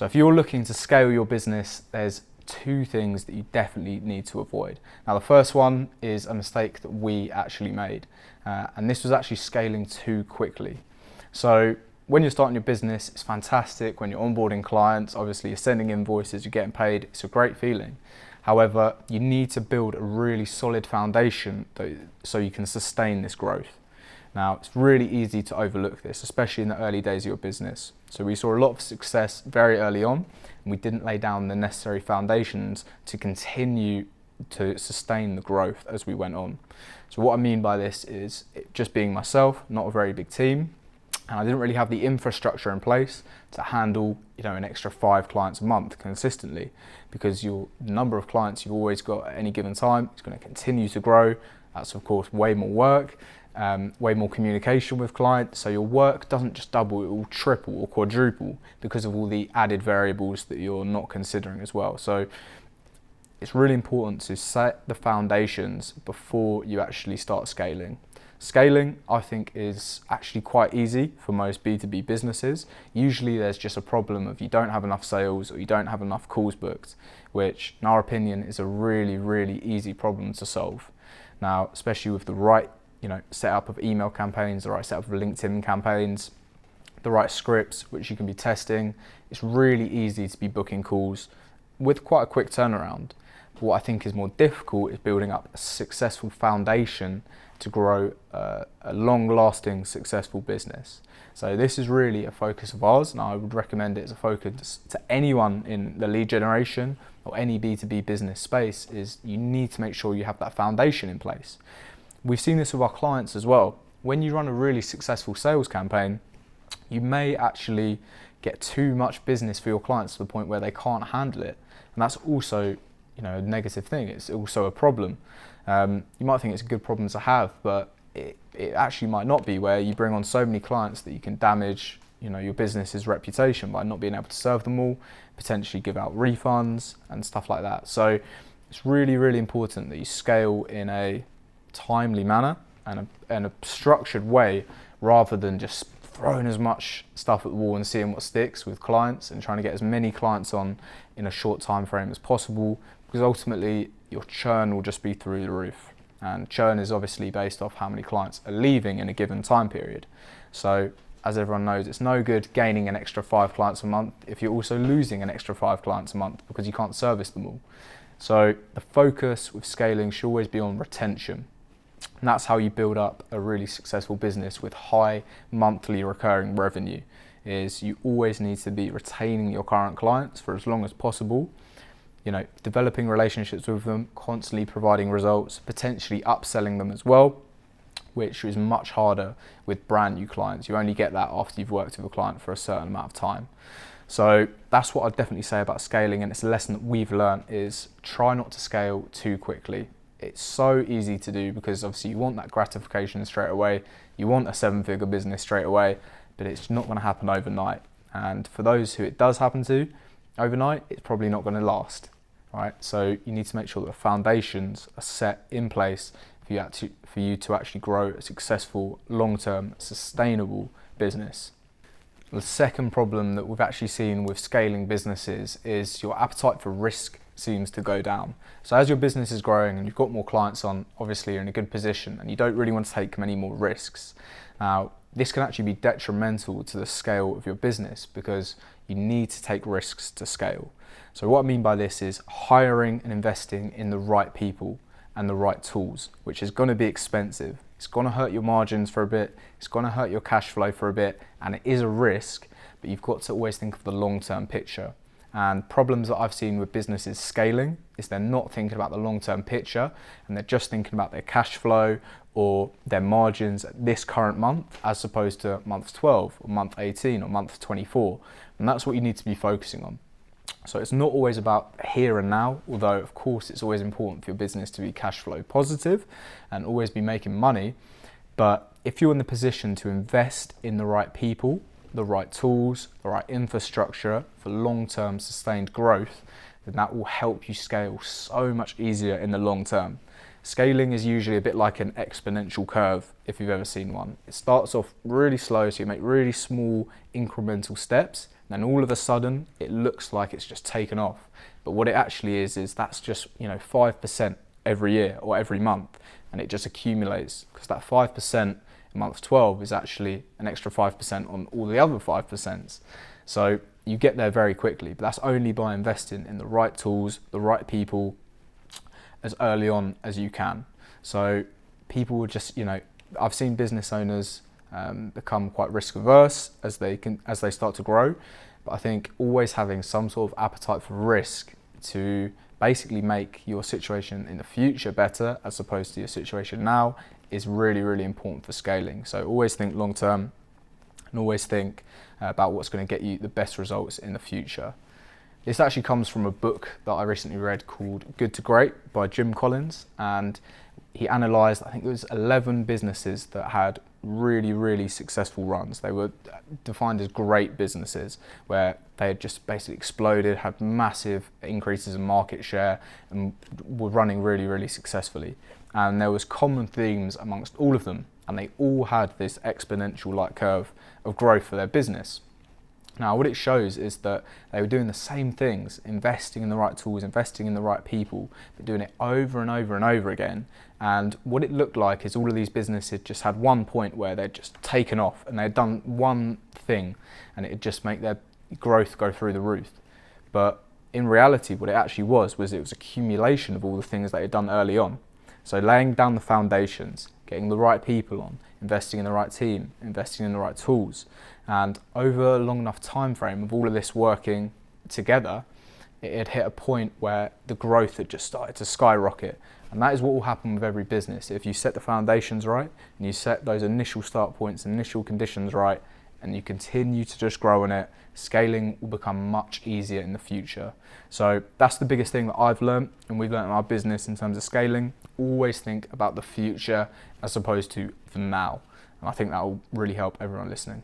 So if you're looking to scale your business, there's two things that you definitely need to avoid. Now, the first one is a mistake that we actually made, and this was actually scaling too quickly. So when you're starting your business, it's fantastic. When you're onboarding clients, obviously you're sending invoices, you're getting paid. It's a great feeling. However, you need to build a really solid foundation so you can sustain this growth. Now, it's really easy to overlook this, especially in the early days of your business. So we saw a lot of success very early on, and we didn't lay down the necessary foundations to continue to sustain the growth as we went on. So what I mean by this is just being myself, not a very big team, and I didn't really have the infrastructure in place to handle, an extra 5 clients a month consistently, because your number of clients you've always got at any given time is going to continue to grow. That's of course way more work. Way more communication with clients, so your work doesn't just double, it will triple or quadruple because of all the added variables that you're not considering as well. So it's really important to set the foundations before you actually start scaling. Scaling, I think, is actually quite easy for most B2B businesses. Usually there's just a problem of you don't have enough sales or you don't have enough calls booked, which in our opinion is a really, really easy problem to solve. Now, especially with the right setup of email campaigns, the right setup of LinkedIn campaigns, the right scripts which you can be testing, it's really easy to be booking calls with quite a quick turnaround. But what I think is more difficult is building up a successful foundation to grow a long-lasting, successful business. So this is really a focus of ours, and I would recommend it as a focus to anyone in the lead generation or any B2B business space, is you need to make sure you have that foundation in place. We've seen this with our clients as well. When you run a really successful sales campaign, you may actually get too much business for your clients to the point where they can't handle it. And that's also, a negative thing. It's also a problem. You might think it's a good problem to have, but it actually might not be, where you bring on so many clients that you can damage, your business's reputation by not being able to serve them all, potentially give out refunds and stuff like that. So it's really, really important that you scale in a timely manner and a structured way, rather than just throwing as much stuff at the wall and seeing what sticks with clients and trying to get as many clients on in a short time frame as possible, because ultimately your churn will just be through the roof, and churn is obviously based off how many clients are leaving in a given time period. So as everyone knows, it's no good gaining an extra 5 clients a month if you're also losing an extra 5 clients a month because you can't service them all. So the focus with scaling should always be on retention. And that's how you build up a really successful business with high monthly recurring revenue, is you always need to be retaining your current clients for as long as possible, developing relationships with them, constantly providing results, potentially upselling them as well, which is much harder with brand new clients. You only get that after you've worked with a client for a certain amount of time. So that's what I'd definitely say about scaling, and it's a lesson that we've learned, is try not to scale too quickly. It's so easy to do because obviously you want that gratification straight away. You want a 7-figure business straight away, but it's not going to happen overnight. And for those who it does happen to overnight, it's probably not going to last, right? So you need to make sure that the foundations are set in place for you to actually grow a successful, long-term, sustainable business. The second problem that we've actually seen with scaling businesses is your appetite for risk seems to go down. So as your business is growing and you've got more clients on, obviously you're in a good position and you don't really want to take many more risks. Now, this can actually be detrimental to the scale of your business because you need to take risks to scale. So what I mean by this is hiring and investing in the right people and the right tools, which is going to be expensive. It's going to hurt your margins for a bit, it's going to hurt your cash flow for a bit, and it is a risk, but you've got to always think of the long-term picture. And problems that I've seen with businesses scaling is they're not thinking about the long-term picture, and they're just thinking about their cash flow or their margins at this current month, as opposed to month 12 or month 18 or month 24. And that's what you need to be focusing on. So it's not always about here and now, although of course it's always important for your business to be cash flow positive and always be making money. But if you're in the position to invest in the right people, the right tools, the right infrastructure for long-term sustained growth, then that will help you scale so much easier in the long term. Scaling is usually a bit like an exponential curve, if you've ever seen one. It starts off really slow, so you make really small incremental steps, and then all of a sudden it looks like it's just taken off. But what it actually is that's just 5% every year or every month, and it just accumulates, because that 5% in month 12 is actually an extra 5% on all the other 5%. So you get there very quickly, but that's only by investing in the right tools, the right people, as early on as you can. So people will just, I've seen business owners become quite risk averse as they start to grow. But I think always having some sort of appetite for risk to basically make your situation in the future better as opposed to your situation now is really, really important for scaling. So always think long term and always think about what's going to get you the best results in the future. This actually comes from a book that I recently read called Good to Great by Jim Collins, and he analysed, I think it was 11 businesses that had really, really successful runs. They were defined as great businesses where they had just basically exploded, had massive increases in market share and were running really, really successfully. And there was common themes amongst all of them, and they all had this exponential like curve of growth for their business. Now, what it shows is that they were doing the same things, investing in the right tools, investing in the right people, but doing it over and over and over again. And what it looked like is all of these businesses just had one point where they'd just taken off and they'd done one thing and it'd just make their growth go through the roof. But in reality, what it actually was accumulation of all the things they had done early on. So laying down the foundations, getting the right people on, investing in the right team, investing in the right tools. And over a long enough time frame of all of this working together, it had hit a point where the growth had just started to skyrocket. And that is what will happen with every business. If you set the foundations right and you set those initial start points, initial conditions right, and you continue to just grow on it, scaling will become much easier in the future. So that's the biggest thing that I've learned and we've learned in our business in terms of scaling. Always think about the future as opposed to the now. And I think that will really help everyone listening.